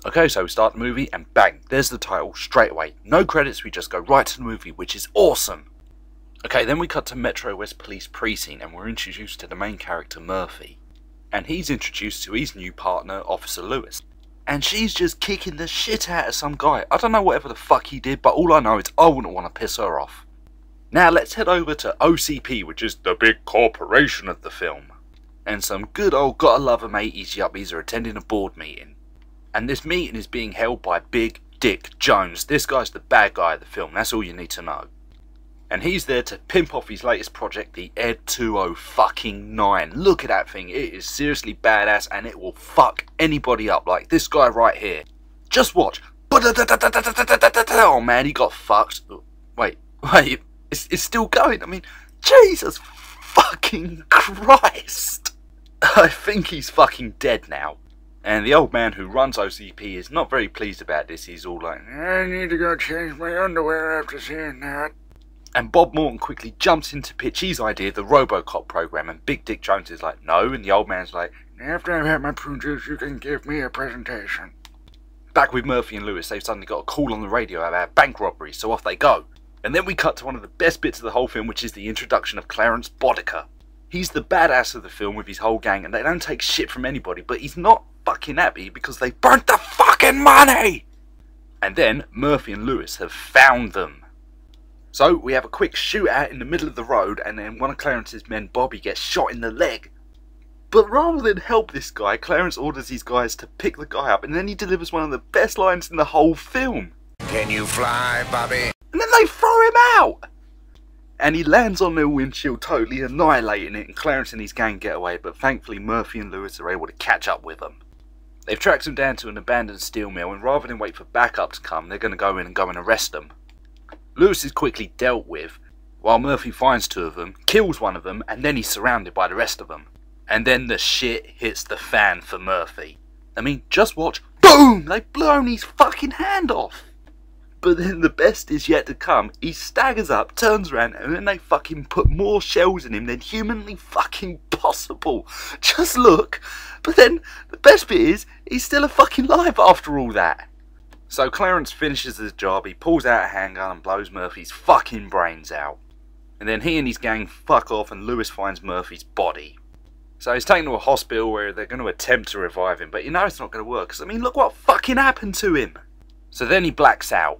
Okay, so we start the movie and bang, there's the title straight away. No credits, we just go right to the movie, which is awesome. Okay, then we cut to Metro West Police Precinct and we're introduced to the main character Murphy. And he's introduced to his new partner, Officer Lewis. And she's just kicking the shit out of some guy. I don't know whatever the fuck he did, but all I know is I wouldn't want to piss her off. Now let's head over to OCP, which is the big corporation of the film. And some good old gotta love 'em 80s yuppies are attending a board meeting. And this meeting is being held by Big Dick Jones. This guy's the bad guy of the film, that's all you need to know. And he's there to pimp off his latest project, the Ed 20fucking-9. Look at that thing, it is seriously badass and it will fuck anybody up, like this guy right here. Just watch. Oh man, he got fucked. Wait, it's still going. I mean, Jesus fucking Christ. I think he's fucking dead now. And the old man who runs OCP is not very pleased about this. He's all like, I need to go change my underwear after seeing that. And Bob Morton quickly jumps in to pitch his idea, the Robocop program, and Big Dick Jones is like, no, and the old man's like, after I've had my prune juice, you can give me a presentation. Back with Murphy and Lewis, they've suddenly got a call on the radio about bank robbery, so off they go. And then we cut to one of the best bits of the whole film, which is the introduction of Clarence Boddicker. He's the badass of the film with his whole gang, and they don't take shit from anybody, but he's not fucking happy because they burnt the fucking money! And then Murphy and Lewis have found them. So we have a quick shootout in the middle of the road, and then one of Clarence's men, Bobby, gets shot in the leg. But rather than help this guy, Clarence orders his guys to pick the guy up, and then he delivers one of the best lines in the whole film. Can you fly, Bobby? And then they throw him out! And he lands on their windshield, totally annihilating it, and Clarence and his gang get away, but thankfully Murphy and Lewis are able to catch up with them. They've tracked him down to an abandoned steel mill, and rather than wait for backup to come, they're going to go in and arrest them. Lewis is quickly dealt with, while Murphy finds two of them, kills one of them, and then he's surrounded by the rest of them. And then the shit hits the fan for Murphy. I mean, just watch. BOOM! They've blown his fucking hand off! But then the best is yet to come. He staggers up, turns around, and then they fucking put more shells in him than humanly fucking possible. Just look. But then the best bit is, he's still a fucking alive after all that. So Clarence finishes his job, he pulls out a handgun and blows Murphy's fucking brains out. And then he and his gang fuck off and Lewis finds Murphy's body. So he's taken to a hospital where they're going to attempt to revive him, but you know it's not going to work, because I mean look what fucking happened to him. So then he blacks out.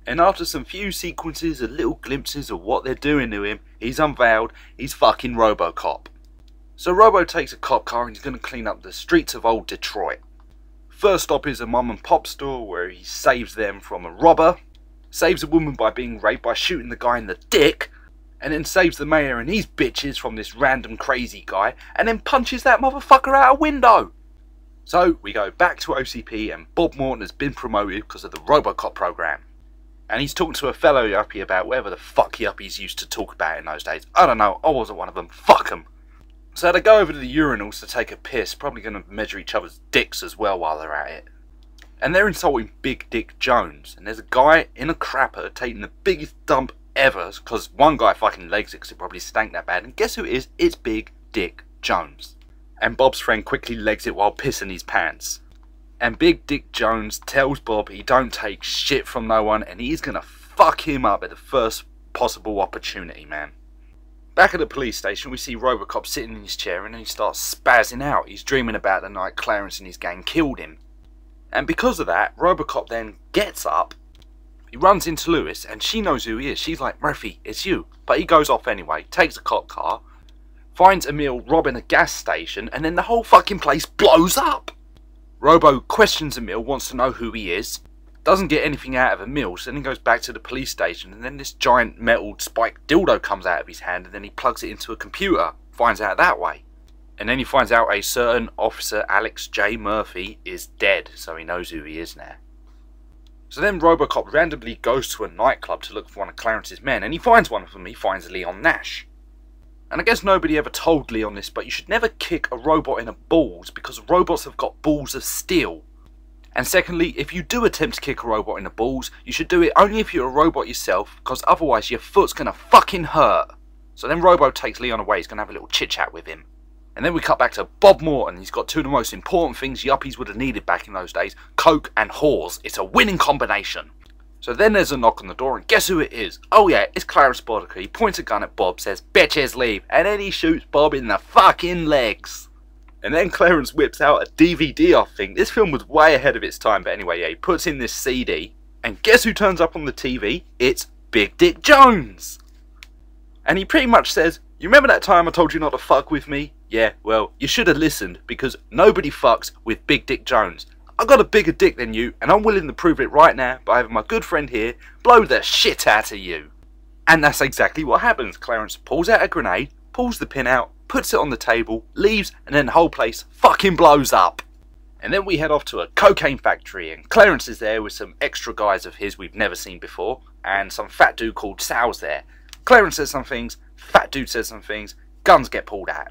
And after some few sequences and little glimpses of what they're doing to him, he's unveiled, he's fucking Robocop. So Robo takes a cop car and he's going to clean up the streets of old Detroit. First stop is a mum and pop store where he saves them from a robber, saves a woman by being raped by shooting the guy in the dick, and then saves the mayor and his bitches from this random crazy guy, and then punches that motherfucker out a window. So we go back to OCP and Bob Morton has been promoted because of the Robocop program. And he's talking to a fellow yuppie about whatever the fuck yuppies used to talk about in those days. I don't know, I wasn't one of them, fuck them. So they go over to the urinals to take a piss, probably going to measure each other's dicks as well while they're at it. And they're insulting Big Dick Jones, and there's a guy in a crapper taking the biggest dump ever, because one guy fucking legs it because it probably stank that bad, and guess who it is? It's Big Dick Jones. And Bob's friend quickly legs it while pissing his pants. And Big Dick Jones tells Bob he don't take shit from no one and he's gonna fuck him up at the first possible opportunity, man. Back at the police station we see Robocop sitting in his chair and then he starts spazzing out. He's dreaming about the night Clarence and his gang killed him. And because of that, Robocop then gets up, he runs into Lewis and she knows who he is. She's like, Murphy, it's you. But he goes off anyway, takes a cop car, finds Emil robbing a gas station and then the whole fucking place blows up. Robo questions Emil, wants to know who he is, doesn't get anything out of Emil, so then he goes back to the police station and then this giant metal spiked dildo comes out of his hand and then he plugs it into a computer, finds out that way. And then he finds out a certain Officer Alex J. Murphy is dead, so he knows who he is now. So then Robocop randomly goes to a nightclub to look for one of Clarence's men and he finds one of them, he finds Leon Nash. And I guess nobody ever told Leon this, but you should never kick a robot in the balls because robots have got balls of steel. And secondly, if you do attempt to kick a robot in the balls, you should do it only if you're a robot yourself, because otherwise your foot's gonna fucking hurt. So then Robo takes Leon away, he's gonna have a little chit chat with him. And then we cut back to Bob Morton. He's got two of the most important things yuppies would have needed back in those days: coke and whores. It's a winning combination. So then there's a knock on the door, and guess who it is? Oh yeah, it's Clarence Boddicker. He points a gun at Bob, says, "Bitches leave," and then he shoots Bob in the fucking legs. And then Clarence whips out a DVD, I think. This film was way ahead of its time, but anyway, yeah, he puts in this CD, and guess who turns up on the TV? It's Big Dick Jones. And he pretty much says, "You remember that time I told you not to fuck with me? Yeah, well, you should have listened, because nobody fucks with Big Dick Jones. I got a bigger dick than you, and I'm willing to prove it right now by having my good friend here blow the shit out of you." And that's exactly what happens. Clarence pulls out a grenade, pulls the pin out, puts it on the table, leaves, and then the whole place fucking blows up. And then we head off to a cocaine factory, and Clarence is there with some extra guys of his we've never seen before, and some fat dude called Sal's there. Clarence says some things, fat dude says some things, guns get pulled out.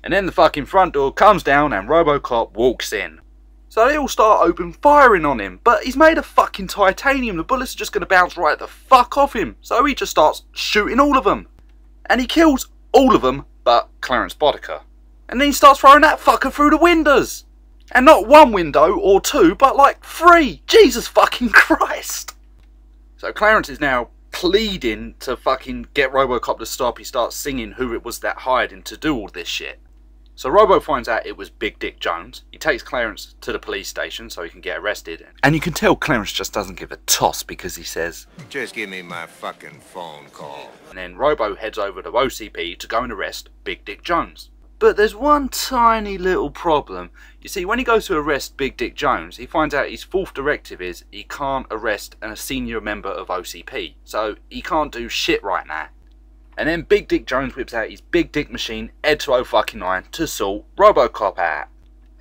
And then the fucking front door comes down and Robocop walks in. So they all start open firing on him, but he's made of fucking titanium. The bullets are just going to bounce right the fuck off him. So he just starts shooting all of them. And he kills all of them but Clarence Boddicker. And then he starts throwing that fucker through the windows. And not one window or two, but like 3. Jesus fucking Christ. So Clarence is now pleading to fucking get Robocop to stop. He starts singing who it was that hired him to do all this shit. So Robo finds out it was Big Dick Jones. He takes Clarence to the police station so he can get arrested. And you can tell Clarence just doesn't give a toss because he says, Just give me my fucking phone call. And then Robo heads over to OCP to go and arrest Big Dick Jones. But there's one tiny little problem. You see, when he goes to arrest Big Dick Jones, he finds out his fourth directive is he can't arrest a senior member of OCP. So he can't do shit right now. And then Big Dick Jones whips out his big dick machine, Ed 209, to sort Robocop out.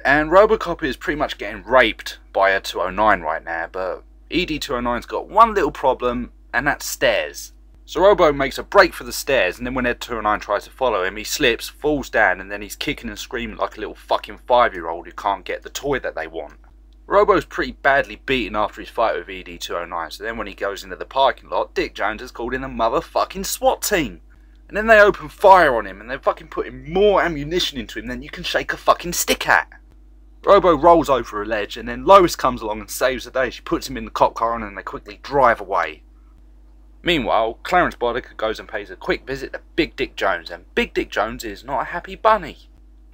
And Robocop is pretty much getting raped by Ed 209 right now, but ED 209's got one little problem, and that's stairs. So Robo makes a break for the stairs, and then when Ed 209 tries to follow him, he slips, falls down, and then he's kicking and screaming like a little fucking 5-year-old who can't get the toy that they want. Robo's pretty badly beaten after his fight with ED 209, so then when he goes into the parking lot, Dick Jones has called in a motherfucking SWAT team. And then they open fire on him, and they're fucking putting more ammunition into him than you can shake a fucking stick at. Robo rolls over a ledge, and then Lois comes along and saves the day. She puts him in the cop car, and then they quickly drive away. Meanwhile, Clarence Boddicker goes and pays a quick visit to Big Dick Jones, and Big Dick Jones is not a happy bunny.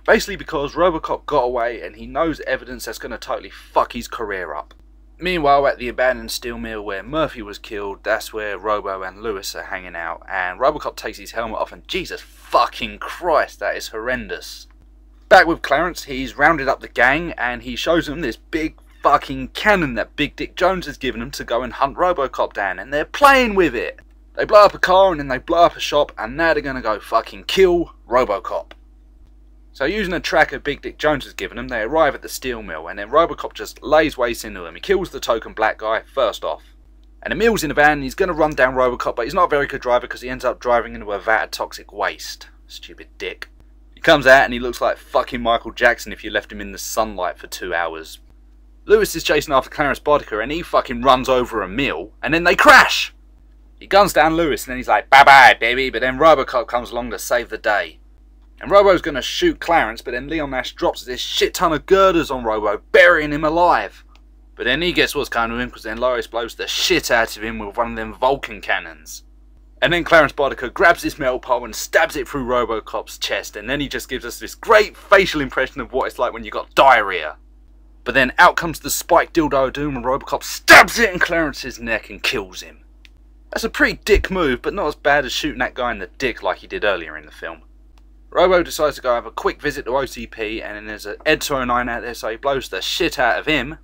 Basically because Robocop got away, and he knows evidence that's going to totally fuck his career up. Meanwhile, at the abandoned steel mill where Murphy was killed, that's where Robo and Lewis are hanging out, and Robocop takes his helmet off, and Jesus fucking Christ, that is horrendous. Back with Clarence, he's rounded up the gang, and he shows them this big fucking cannon that Big Dick Jones has given them to go and hunt Robocop down, and they're playing with it. They blow up a car, and then they blow up a shop, and now they're gonna go fucking kill Robocop. So using a tracker Big Dick Jones has given them, they arrive at the steel mill, and then Robocop just lays waste into them. He kills the token black guy first off. And Emil's in the van, and he's going to run down Robocop, but he's not a very good driver because he ends up driving into a vat of toxic waste. Stupid dick. He comes out and he looks like fucking Michael Jackson if you left him in the sunlight for 2 hours. Lewis is chasing after Clarence Boddicker, and he fucking runs over Emil, and then they crash! He guns down Lewis, and then he's like, "Bye bye, baby," but then Robocop comes along to save the day. And Robo's going to shoot Clarence, but then Leon Nash drops this shit ton of girders on Robo, burying him alive. But then he gets what's coming to him, because then Lois blows the shit out of him with one of them Vulcan cannons. And then Clarence Boddicker grabs this metal pole and stabs it through Robocop's chest, and then he just gives us this great facial impression of what it's like when you got diarrhea. But then out comes the spiked dildo of doom, and Robocop stabs it in Clarence's neck and kills him. That's a pretty dick move, but not as bad as shooting that guy in the dick like he did earlier in the film. Robo decides to go have a quick visit to OCP, and then there's an Ed 209 out there, so he blows the shit out of him.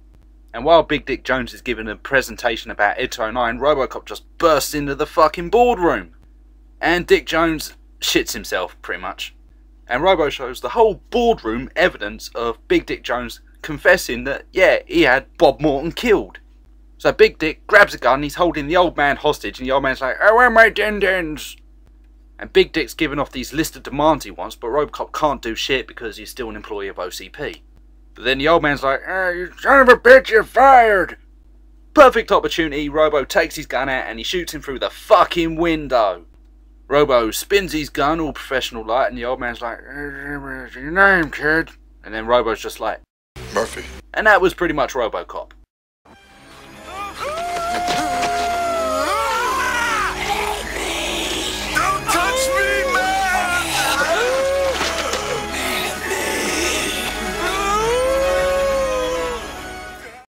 And while Big Dick Jones is giving a presentation about Ed 209, Robocop just bursts into the fucking boardroom. And Dick Jones shits himself, pretty much. And Robo shows the whole boardroom evidence of Big Dick Jones confessing that, yeah, he had Bob Morton killed. So Big Dick grabs a gun, he's holding the old man hostage, and the old man's like, "Oh, where are my din-dins?" And Big Dick's giving off these list of demands he wants, but Robocop can't do shit because he's still an employee of OCP. But then the old man's like, "Oh, you son of a bitch, you're fired!" Perfect opportunity, Robo takes his gun out and he shoots him through the fucking window. Robo spins his gun all professional like, and the old man's like, "What's your name, kid?" And then Robo's just like, Murphy. and that was pretty much Robocop.